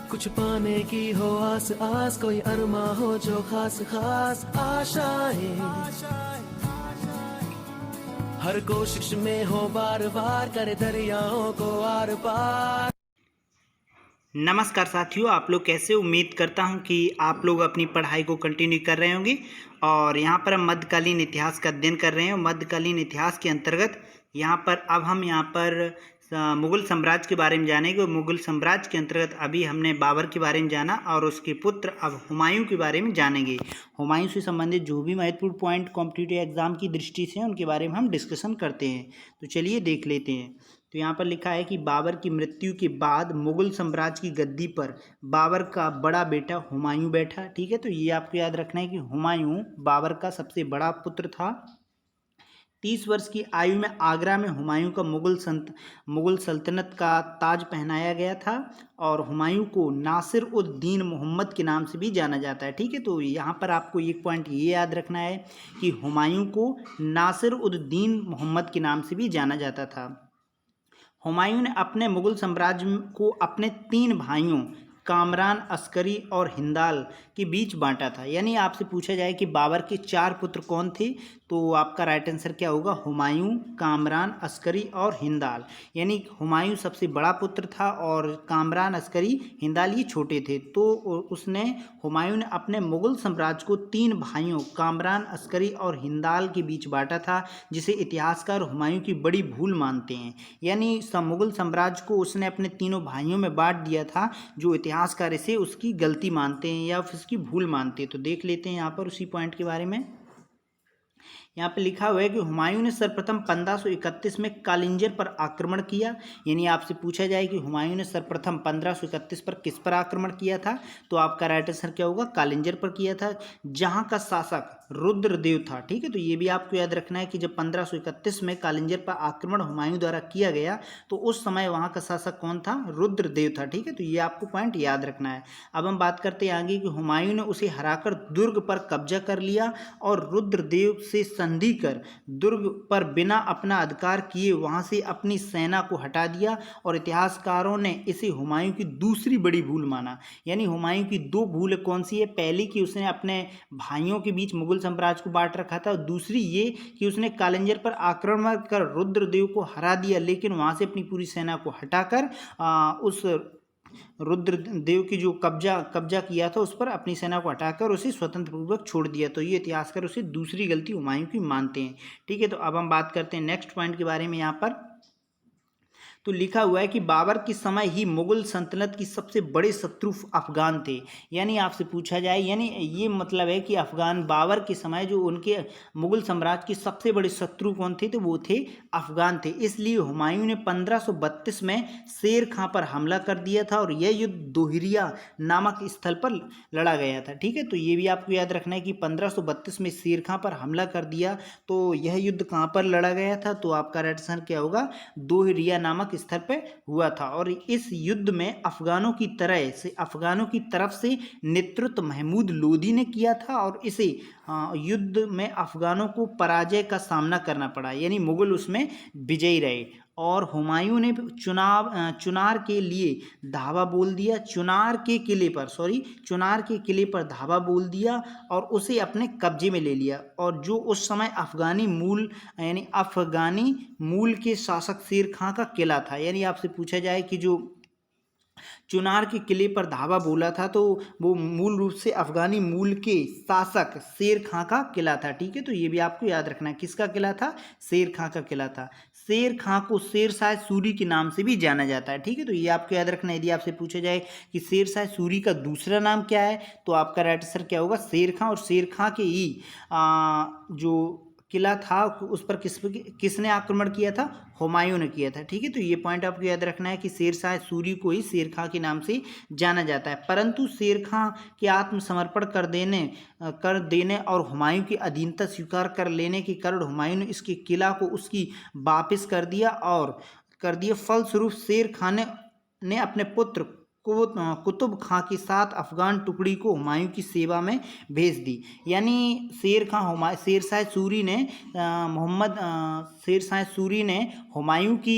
कुछ पाने की हो आस आस, कोई अरमा हो जो खास खास आशाएं, हर कोशिश में हो बार बार, करे दरियाओं को आर पार। नमस्कार साथियों, आप लोग कैसे? उम्मीद करता हूं कि आप लोग अपनी पढ़ाई को कंटिन्यू कर रहे होंगे। और यहाँ पर हम मध्यकालीन इतिहास का अध्ययन कर रहे हैं। मध्यकालीन इतिहास के अंतर्गत यहाँ पर मुग़ल साम्राज्य के बारे में जानेंगे। और मुग़ल साम्राज्य के अंतर्गत अभी हमने बाबर के बारे में जाना और उसके पुत्र अब हुमायूं के बारे में जानेंगे। हुमायूं से संबंधित जो भी महत्वपूर्ण पॉइंट कॉम्पिटिटिव एग्जाम की दृष्टि से उनके बारे में हम डिस्कशन करते हैं। तो चलिए देख लेते हैं। तो यहाँ पर लिखा है कि बाबर की मृत्यु के बाद मुग़ल साम्राज्य की गद्दी पर बाबर का बड़ा बेटा हुमायूं बैठा। ठीक है, तो ये आपको याद रखना है कि हुमायूं बाबर का सबसे बड़ा पुत्र था। 30 वर्ष की आयु में आगरा में हुमायूं का मुग़ल सल्तनत का ताज पहनाया गया था। और हुमायूं को नासिर उद दीन मोहम्मद के नाम से भी जाना जाता है। ठीक है, तो यहाँ पर आपको एक पॉइंट ये याद रखना है कि हुमायूं को नासिर उद दीन मोहम्मद के नाम से भी जाना जाता था। हुमायूं ने अपने मुग़ल साम्राज्य को अपने 3 भाइयों कामरान, अस्करी और हिंदाल के बीच बांटा था। यानी आपसे पूछा जाए कि बाबर के 4 पुत्र कौन थे, तो आपका राइट आंसर क्या होगा? हुमायूं, कामरान, अस्करी और हिंदाल। यानी हुमायूं सबसे बड़ा पुत्र था और कामरान, अस्करी, हिंदाल ये छोटे थे। तो हुमायूं ने अपने मुग़ल साम्राज्य को 3 भाइयों कामरान, अस्करी और हिंदाल के बीच बांटा था, जिसे इतिहासकार हुमायूं की बड़ी भूल मानते हैं। यानी मुग़ल साम्राज्य को उसने अपने तीनों भाइयों में बांट दिया था, जो इतिहासकार इसे उसकी गलती मानते हैं या फिर उसकी भूल मानते हैं। तो देख लेते हैं यहाँ पर उसी पॉइंट के बारे में। यहाँ पे लिखा हुआ है कि हुमायूं ने सर्वप्रथम 1531 में कालिंजर पर आक्रमण किया। यानी आपसे पूछा जाए कि हुमायूं ने सर्वप्रथम 1531 पर किस पर आक्रमण किया था, तो आपका राइट आंसर क्या होगा? कालिंजर पर किया था, जहां का शासक रुद्रदेव था। ठीक है, तो ये भी आपको याद रखना है कि जब 1531 में कालिंजर पर आक्रमण हुमायूं द्वारा किया गया तो उस समय वहां का शासक कौन था? रुद्रदेव था। ठीक है, तो ये आपको पॉइंट याद रखना है। अब हम बात करते हैं आगे कि हुमायूं ने उसे हराकर दुर्ग पर कब्जा कर लिया और रुद्रदेव से संधि कर दुर्ग पर बिना अपना अधिकार किए वहां से अपनी सेना को हटा दिया। और इतिहासकारों ने इसे हुमायूं की दूसरी बड़ी भूल माना। यानी हुमायूं की 2 भूल कौन सी है? पहली कि उसने अपने भाइयों के बीच मुग़ल साम्राज्य को बांट रखा था, और दूसरी ये कि उसने कालिंजर पर आक्रमण कर रुद्रदेव को हरा दिया, लेकिन वहां से अपनी पूरी सेना को हटाकर उस रुद्रदेव की जो कब्जा किया था उस पर अपनी सेना को हटाकर उसे स्वतंत्र पूर्वक छोड़ दिया। तो ये इतिहासकार उसे दूसरी गलती हुमायूं की मानते हैं। ठीक है, तो अब हम बात करते हैं नेक्स्ट पॉइंट के बारे में। यहाँ पर तो लिखा हुआ है कि बाबर के समय ही मुग़ल सल्तनत की सबसे बड़े शत्रु अफगान थे। यानी आपसे पूछा जाए, यानी ये मतलब है कि अफगान बाबर के समय जो उनके मुग़ल साम्राज्य के सबसे बड़े शत्रु कौन थे, तो वो थे अफगान थे। इसलिए हुमायूं ने 1532 में शेर खां पर हमला कर दिया था और यह युद्ध दोहिरिया नामक स्थल पर लड़ा गया था। ठीक है, तो ये भी आपको याद रखना है कि 1532 में शेर खां पर हमला कर दिया, तो यह युद्ध कहाँ पर लड़ा गया था, तो आपका राइट आंसर क्या होगा? दोहिरिया नामक स्तर पर हुआ था। और इस युद्ध में अफगानों की तरफ से नेतृत्व महमूद लोदी ने किया था और इसे युद्ध में अफगानों को पराजय का सामना करना पड़ा। यानी मुगल उसमें विजयी रहे। और हुमायूं ने चुनार के लिए धावा बोल दिया, चुनार के किले पर धावा बोल दिया और उसे अपने कब्जे में ले लिया। और जो उस समय अफगानी मूल के शासक शेर खां का किला था। यानी आपसे पूछा जाए कि जो चुनार के किले पर धावा बोला था, तो वो मूल रूप से अफगानी मूल के शासक शेर खां का किला था। ठीक है, तो ये भी आपको याद रखना है, किसका किला था? शेर खां का किला था। शेर खां को शेरशाह सूरी के नाम से भी जाना जाता है। ठीक है, तो ये आपको याद रखना है। यदि आपसे पूछा जाए कि शेरशाह सूरी का दूसरा नाम क्या है, तो आपका राइट आंसर क्या होगा? शेर खां। और शेर खां के ही जो किला था उस पर किसने आक्रमण किया था? हुमायूं ने किया था। ठीक है, तो ये पॉइंट आपको याद रखना है कि शेरशाह सूरी को ही शेर खां के नाम से जाना जाता है। परंतु शेर खां के आत्मसमर्पण कर देने और हुमायूं की अधीनता स्वीकार कर लेने के कारण हुमायूं ने इसके किला को उसकी वापस कर दिया। फलस्वरूप शेर खां ने अपने पुत्र कुतुब खां के साथ अफगान टुकड़ी को हुमायूं की सेवा में भेज दी। यानी शेरशाह सूरी ने हुमायूं की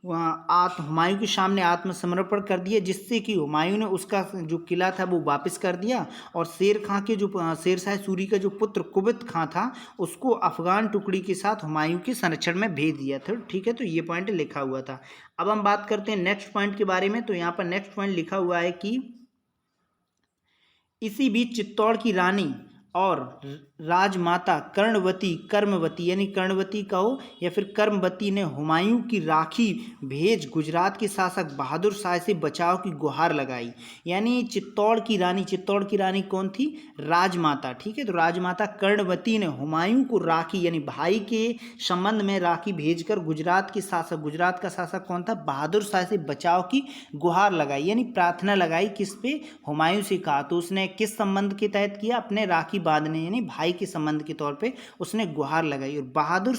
हुमायूं के सामने आत्मसमर्पण कर दिया, जिससे कि हुमायूं ने उसका जो किला था वो वापस कर दिया और शेर खां के जो शेरशाह सूरी का जो पुत्र कुबेत खां था उसको अफगान टुकड़ी के साथ हुमायूं के संरक्षण में भेज दिया था। ठीक है, तो ये पॉइंट लिखा हुआ था। अब हम बात करते हैं नेक्स्ट पॉइंट के बारे में। तो यहाँ पर नेक्स्ट पॉइंट लिखा हुआ है कि इसी बीच चित्तौड़ की रानी और राजमाता कर्मवती यानी कर्णवती कहो या फिर कर्मवती ने हुमायूं की राखी भेज गुजरात के शासक बहादुर शाह से बचाव की गुहार लगाई। यानी चित्तौड़ की रानी कौन थी? राजमाता। ठीक है, तो राजमाता कर्णवती ने हुमायूं को राखी यानी भाई के संबंध में राखी भेजकर गुजरात का शासक कौन था? बहादुर शाह से बचाव की गुहार लगाई यानी प्रार्थना लगाई। किस पे? हुमायूं से कहा। तो उसने किस संबंध के तहत किया? अपने राखी बांधने यानी भाई के संबंध के तौर पे उसने गुहार लगाई। और बहादुर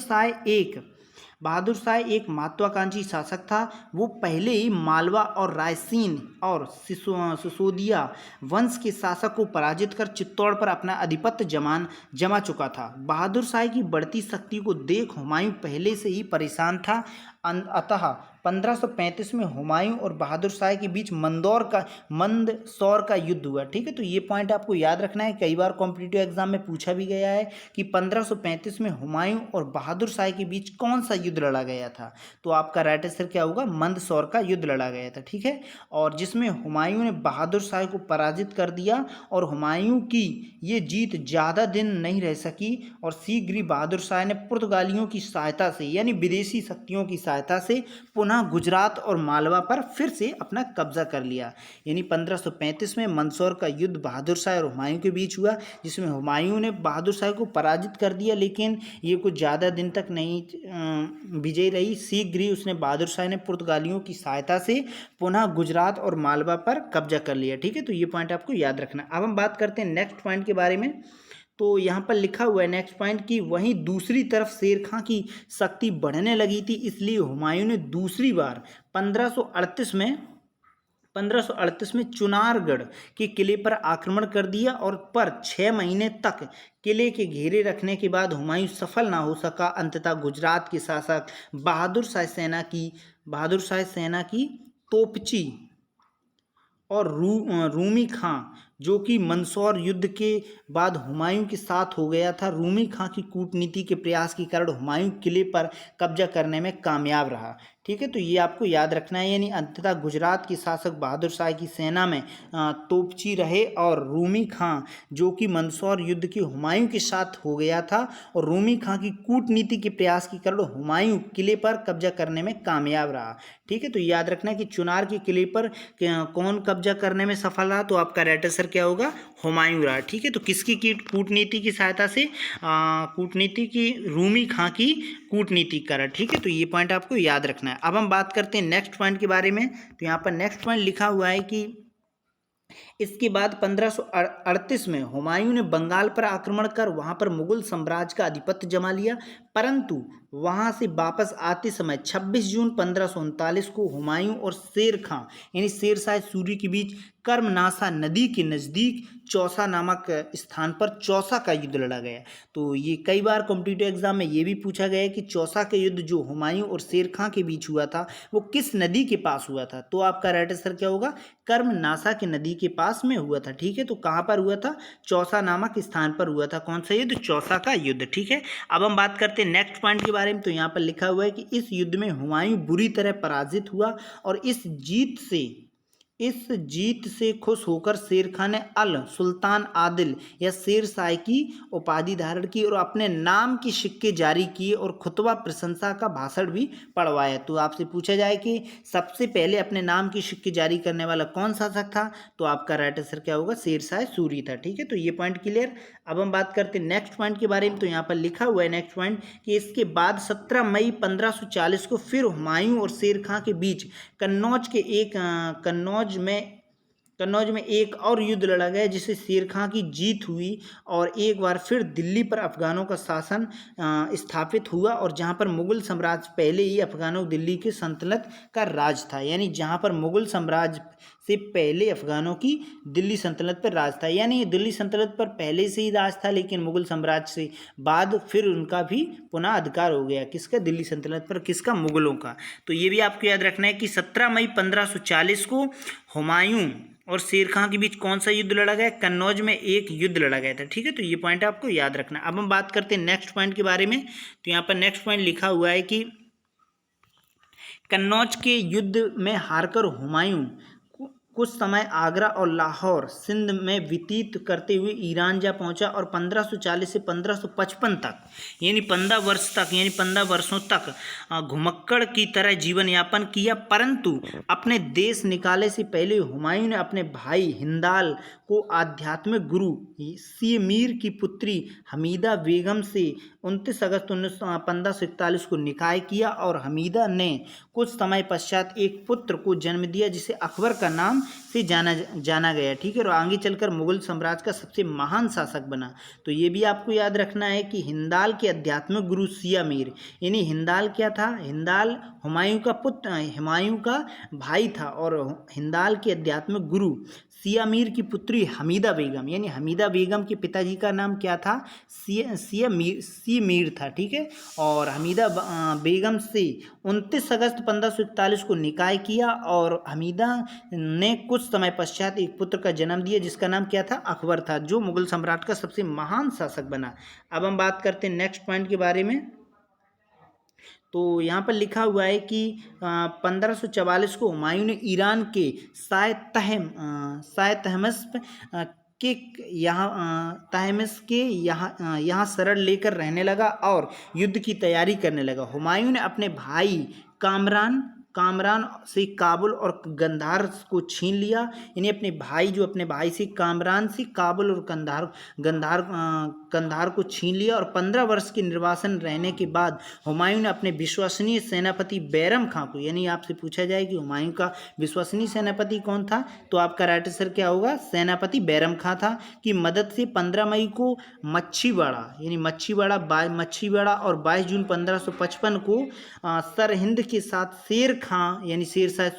शाह एक महत्वाकांक्षी शासक था। वो पहले ही मालवा और रायसीन और सिसोदिया वंश के शासक को पराजित कर चित्तौड़ पर अपना आधिपत्य जमा चुका था। बहादुर शाह की बढ़ती शक्ति को देख हुमायूं पहले से ही परेशान था। अतः 1535 में हुमायूं और बहादुर शाह के बीच मंदसौर का युद्ध हुआ। ठीक है, तो ये पॉइंट आपको याद रखना है, कई बार कॉम्पिटिटिव एग्जाम में पूछा भी गया है कि 1535 में हुमायूं और बहादुर शाह के बीच कौन सा युद्ध लड़ा गया था। तो आपका राइट आंसर क्या होगा? मंदसौर का युद्ध लड़ा गया था। ठीक है, और जिसमें हुमायूं ने बहादुर शाह को पराजित कर दिया और हुमायूं की ये जीत ज़्यादा दिन नहीं रह सकी और शीघ्र ही बहादुर शाह ने पुर्तगालियों की सहायता से यानी विदेशी शक्तियों की सहायता से पुनः गुजरात और मालवा पर फिर से अपना कब्जा कर लिया। यानी 1535 में मंदसौर का युद्ध बहादुर शाह और हुमायूं के बीच हुआ, जिसमें हुमायूं ने बहादुर शाह को पराजित कर दिया, लेकिन ये कुछ ज़्यादा दिन तक नहीं विजयी रही। शीघ्र ही उसने बहादुर शाह ने पुर्तगालियों की सहायता से पुनः गुजरात और मालवा पर कब्जा कर लिया। ठीक है, तो ये पॉइंट आपको याद रखना। अब हम बात करते हैं नेक्स्ट पॉइंट के बारे में। तो यहाँ पर लिखा हुआ है नेक्स्ट पॉइंट कि वहीं दूसरी तरफ शेर खां की शक्ति बढ़ने लगी थी, इसलिए हुमायूं ने दूसरी बार 1538 में चुनारगढ़ के किले पर आक्रमण कर दिया और 6 महीने तक किले के घेरे रखने के बाद हुमायूं सफल ना हो सका। अंततः गुजरात के शासक बहादुर शाह सेना की तोपची और रूमी खां, जो कि मंदसौर युद्ध के बाद हुमायूं के साथ हो गया था, रूमी खां की कूटनीति के प्रयास के कारण हुमायूं किले पर कब्जा करने में कामयाब रहा। ठीक है, तो ये आपको याद रखना है। यानी अंततः गुजरात के शासक बहादुर शाह की सेना में तोपची रहे और रूमी खां, जो कि मंदसौर युद्ध के हुमायूं के साथ हो गया था, और रूमी खां की कूटनीति के प्रयास के कारण हुमायूं किले पर कब्जा करने में कामयाब रहा। ठीक है, तो याद रखना है कि चुनार के किले पर कौन कब्जा करने में सफल रहा? तो आपका राइट आंसर क्या होगा? हुमायूं रहा। ठीक है, तो किसकी कूटनीति की सहायता से? कूटनीति की रूमी खां की कूटनीति करा। ठीक है, तो ये पॉइंट आपको याद रखना है। अब हम बात करते हैं नेक्स्ट पॉइंट के बारे में। तो यहाँ पर नेक्स्ट पॉइंट लिखा हुआ है कि इसके बाद 1538 में हुमायूं ने बंगाल पर आक्रमण कर वहां पर मुगल साम्राज्य का आधिपत्य जमा लिया, परंतु वहां से वापस आते समय 26 जून 1539 को हुमायूं और शेर खां यानी शेरशाह सूरी के बीच कर्मनाशा नदी के नज़दीक चौसा नामक स्थान पर चौसा का युद्ध लड़ा गया। तो ये कई बार कॉम्पिटिटिव एग्जाम में ये भी पूछा गया है कि चौसा का युद्ध जो हुमायूं और शेर खां के बीच हुआ था वो किस नदी के पास हुआ था? तो आपका राइट आंसर क्या होगा? कर्मनाशा की नदी के पास में हुआ था। ठीक है, तो कहाँ पर हुआ था? चौसा नामक स्थान पर हुआ था। कौन सा युद्ध? चौसा का युद्ध। ठीक है, अब हम बात करते हैं नेक्स्ट पॉइंट के बारे में। तो यहाँ पर लिखा हुआ है कि इस युद्ध में हुमायूं बुरी तरह पराजित हुआ और इस जीत से खुश होकर शेर खान ने अल सुल्तान आदिल या शेरशाह की उपाधि धारण की और अपने नाम के सिक्के जारी किए और खुतबा प्रशंसा का भाषण भी पढ़वाया। तो आपसे पूछा जाए कि सबसे पहले अपने नाम के सिक्के जारी करने वाला कौन शासक था? तो आपका राइट आंसर क्या होगा? शेरशाह सूरी था। ठीक है, तो ये पॉइंट क्लियर। अब हम बात करते हैं नेक्स्ट पॉइंट के बारे में। तो यहाँ पर लिखा हुआ है नेक्स्ट पॉइंट कि इसके बाद 17 मई 1540 को फिर हुमायूं और शेर खां के बीच कन्नौज में एक और युद्ध लड़ा गया, जिससे शेर खां की जीत हुई और एक बार फिर दिल्ली पर अफगानों का शासन स्थापित हुआ, और जहां पर मुगल साम्राज्य पहले ही अफगानों दिल्ली के सल्तनत का राज था। यानी जहां पर मुगल साम्राज्य से पहले अफगानों की दिल्ली सल्तनत पर राज था। यानी दिल्ली सल्तनत पर पहले से ही राज था, लेकिन मुगल साम्राज्य से बाद फिर उनका भी पुनः अधिकार हो गया। किसका? दिल्ली सल्तनत पर। किसका? मुगलों का। तो ये भी आपको याद रखना है कि 17 मई 1540 को हुमायूं और शेर खां के बीच कौन सा युद्ध लड़ा गया? कन्नौज में एक युद्ध लड़ा गया था। ठीक है, तो ये पॉइंट आपको याद रखना है। अब हम बात करते हैं नेक्स्ट पॉइंट के बारे में। तो यहाँ पर नेक्स्ट पॉइंट लिखा हुआ है कि कन्नौज के युद्ध में हारकर हुमायूं कुछ समय आगरा और लाहौर सिंध में व्यतीत करते हुए ईरान जा पहुंचा और 1540 से 1555 तक यानी 15 वर्ष तक यानी 15 वर्षों तक घुमक्कड़ की तरह जीवन यापन किया। परंतु अपने देश निकाले से पहले हुमायूं ने अपने भाई हिंदाल को आध्यात्मिक गुरु सी मीर की पुत्री हमीदा बेगम से 29 अगस्त 1541 को निकाह किया और हमीदा ने कुछ समय पश्चात एक पुत्र को जन्म दिया जिसे अकबर का नाम से जाना गया। ठीक है, और आगे चलकर मुगल साम्राज्य का सबसे महान शासक बना। तो ये भी आपको याद रखना है कि हिंदाल के आध्यात्मिक गुरु सिया मीर, यानी हिंदाल क्या था? हिंदाल हुमायूं का पुत्र, हुमायूं का भाई था और हिंदाल के आध्यात्मिक गुरु सिया मीर की पुत्री हमीदा बेगम, यानी हमीदा बेगम के पिताजी का नाम क्या था? सी मीर था। ठीक है, और हमीदा बेगम से 29 अगस्त 1541 को निकाह किया और हमीदा ने कुछ समय पश्चात एक पुत्र का जन्म दिया जिसका नाम क्या था? अकबर था, जो मुगल सम्राट का सबसे महान शासक बना। अब हम बात करते हैं नेक्स्ट पॉइंट के बारे में। तो यहाँ पर लिखा हुआ है कि 1544 को हुमायूं ने ईरान के शाह तहमस के यहाँ शरण लेकर रहने लगा और युद्ध की तैयारी करने लगा। हुमायूं ने अपने भाई कामरान से काबुल और कंधार को छीन लिया, यानी अपने भाई से कामरान से काबुल और कंधार को छीन लिया। और 15 वर्ष के निर्वासन रहने के बाद हुमायूं ने अपने विश्वसनीय सेनापति बैरम खां को, यानी आपसे पूछा जाए कि हुमायूं का विश्वसनीय सेनापति कौन था, तो आपका राइट आंसर क्या होगा? सेनापति बैरम खां था, की मदद से 15 मई को मच्छीवाड़ा और 22 जून 1555 को सरहिंद के साथ शेर खां यानी शेर शाह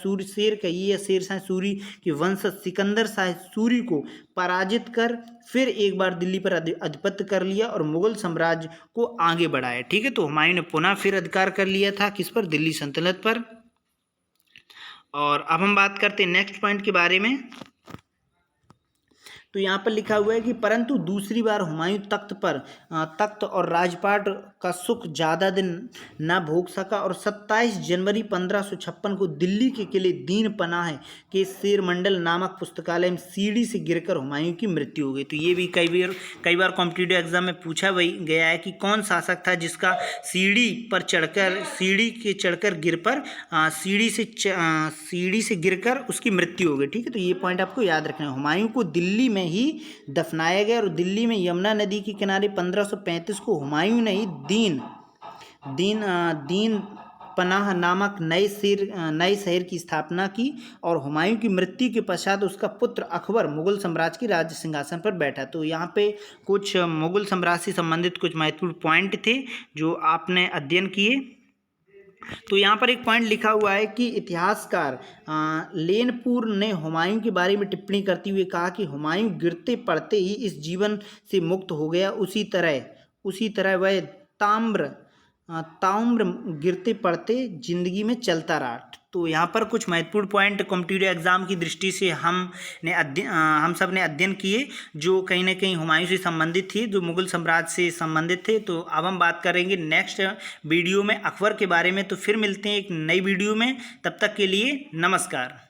सूरी के वंशज सिकंदर शाह सूरी को पराजित कर फिर एक बार दिल्ली पर आधिपत्य कर लिया और मुगल साम्राज्य को आगे बढ़ाया। ठीक है, तो हुमायूं ने पुनः फिर अधिकार कर लिया था किस पर? दिल्ली सल्तनत पर। और अब हम बात करते हैं नेक्स्ट पॉइंट के बारे में। तो यहाँ पर लिखा हुआ है कि परंतु दूसरी बार हुमायूं तख्त और राजपाट का सुख ज़्यादा दिन न भोग सका और 27 जनवरी 1556 को दिल्ली के किले दीन पनाह के शेर मंडल नामक पुस्तकालय में सीढ़ी से गिरकर हुमायूं की मृत्यु हो गई। तो ये भी कई बार कॉम्पिटिटिव एग्जाम में पूछा गया है कि कौन शासक था जिसका सीढ़ी से गिरकर उसकी मृत्यु हो गई। ठीक है, तो ये पॉइंट आपको याद रखना है। हुमायूं को दिल्ली में ही दफनाया गया और दिल्ली में यमुना नदी के किनारे 1535 को हुमायूं ने ही दीन पनाह नामक नए शहर की स्थापना की और हुमायूं की मृत्यु के पश्चात उसका पुत्र अकबर मुगल साम्राज्य की राज्य सिंहासन पर बैठा। तो यहाँ पे कुछ मुगल साम्राज्य से संबंधित कुछ महत्वपूर्ण पॉइंट थे जो आपने अध्ययन किए। तो यहाँ पर एक पॉइंट लिखा हुआ है कि इतिहासकार लेनपुर ने हुमायूं के बारे में टिप्पणी करते हुए कहा कि हुमायूं गिरते पड़ते ही इस जीवन से मुक्त हो गया, उसी तरह वह ताम्र गिरते पड़ते जिंदगी में चलता रहा। तो यहाँ पर कुछ महत्वपूर्ण पॉइंट कॉम्पिटिटिव एग्जाम की दृष्टि से हम सब ने अध्ययन किए जो कहीं ना कहीं हुमायूं से संबंधित थे, जो मुगल साम्राज्य से संबंधित थे। तो अब हम बात करेंगे नेक्स्ट वीडियो में अकबर के बारे में। तो फिर मिलते हैं एक नई वीडियो में, तब तक के लिए नमस्कार।